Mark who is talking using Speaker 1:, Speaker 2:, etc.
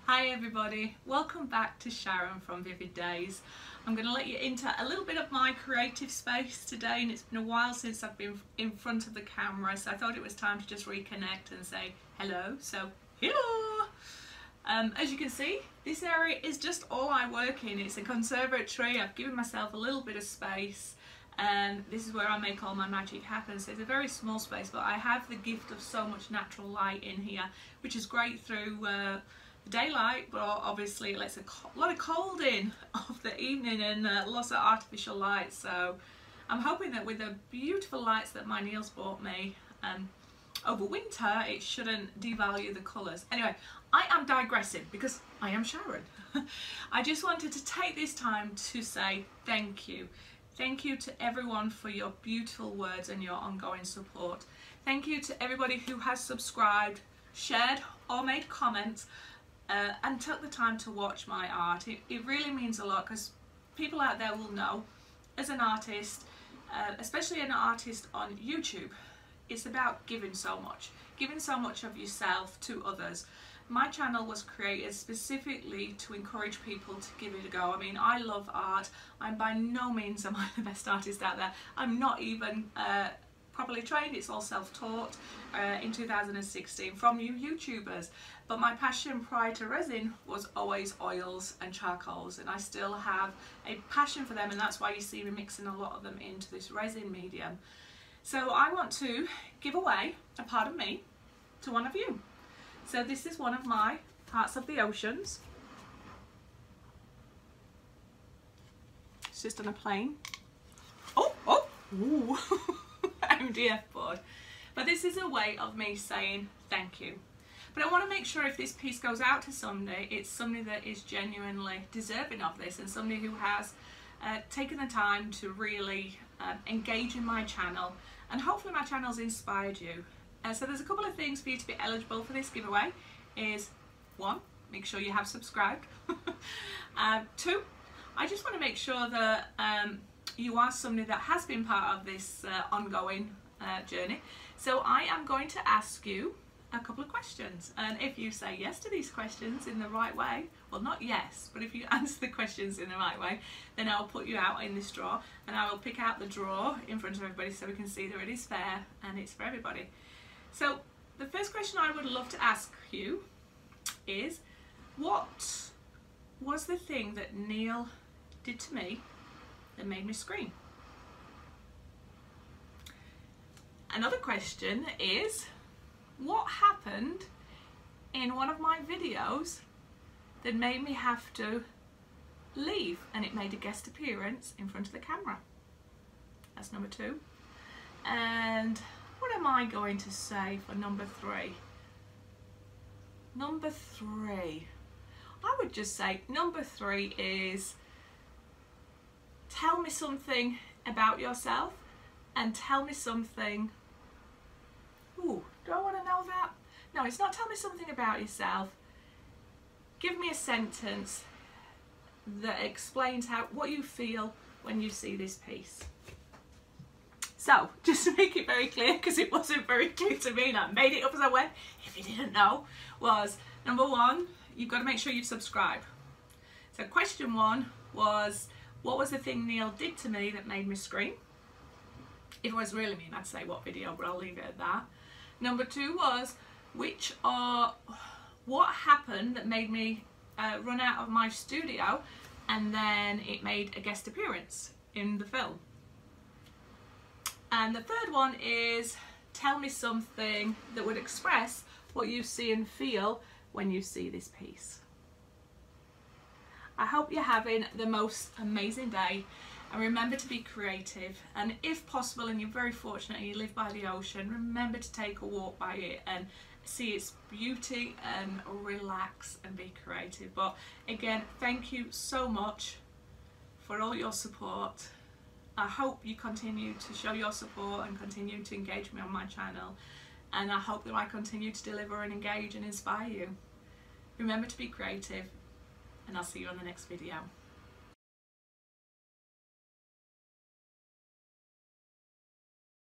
Speaker 1: Hi everybody, welcome back to Sharon from Vivid Days. I'm going to let you into a little bit of my creative space today, and it's been a while since I've been in front of the camera, so I thought it was time to just reconnect and say hello. So hello! As you can see, this area is just all I work in. It's a conservatory. I've given myself a little bit of space, and this is where I make all my magic happen. So it's a very small space, but I have the gift of so much natural light in here, which is great through the daylight, but obviously it lets a lot of cold in of the evening and lots of artificial light. So I'm hoping that with the beautiful lights that my Neil's bought me over winter, it shouldn't devalue the colours. Anyway, I am digressing because I am Sharon. I just wanted to take this time to say thank you. Thank you to everyone for your beautiful words and your ongoing support. Thank you to everybody who has subscribed, shared or made comments and took the time to watch my art. It really means a lot, because people out there will know, as an artist, especially an artist on YouTube, it's about giving so much of yourself to others. My channel was created specifically to encourage people to give it a go. I mean, I love art. I'm by no means am I the best artist out there. I'm not even properly trained. It's all self-taught in 2016 from you YouTubers. But my passion prior to resin was always oils and charcoals, and I still have a passion for them, and that's why you see me mixing a lot of them into this resin medium. So I want to give away a part of me to one of you. So this is one of my parts of the oceans. It's just on a plane. Ooh. MDF board. But this is a way of me saying thank you. But I want to make sure if this piece goes out to somebody, it's somebody that is genuinely deserving of this, and somebody who has taken the time to really engage in my channel, and hopefully my channel's inspired you. So there's a couple of things for you to be eligible for this giveaway. Is 1, make sure you have subscribed. 2, I just want to make sure that you are somebody that has been part of this ongoing journey. So I am going to ask you a couple of questions, and if you say yes to these questions in the right way, well, not yes, but if you answer the questions in the right way, then I'll put you out in this draw, and I will pick out the draw in front of everybody so we can see that it is fair and it's for everybody. So the first question I would love to ask you is, what was the thing that Neil did to me that made me scream? Another question is, what happened in one of my videos that made me have to leave and it made a guest appearance in front of the camera? That's number 2. And what am I going to say for number 3? Number 3, I would just say number 3 is, tell me something about yourself, and tell me something. Ooh, do I want to know that? No, it's not tell me something about yourself. Give me a sentence that explains what you feel when you see this piece. So, just to make it very clear, because it wasn't very clear to me and I made it up as I went, if you didn't know, was number 1, you've got to make sure you subscribe. So question 1 was, what was the thing Neil did to me that made me scream? If it was really mean, I'd say what video, but I'll leave it at that. Number 2 was, what happened that made me run out of my studio, and then it made a guest appearance in the film. And the third one is, tell me something that would express what you see and feel when you see this piece. I hope you're having the most amazing day, and remember to be creative, and if possible, and you're very fortunate and you live by the ocean, remember to take a walk by it and see its beauty and relax and be creative. But again, thank you so much for all your support. I hope you continue to show your support and continue to engage me on my channel, and I hope that I continue to deliver and engage and inspire you. Remember to be creative, and I'll see you on the next video.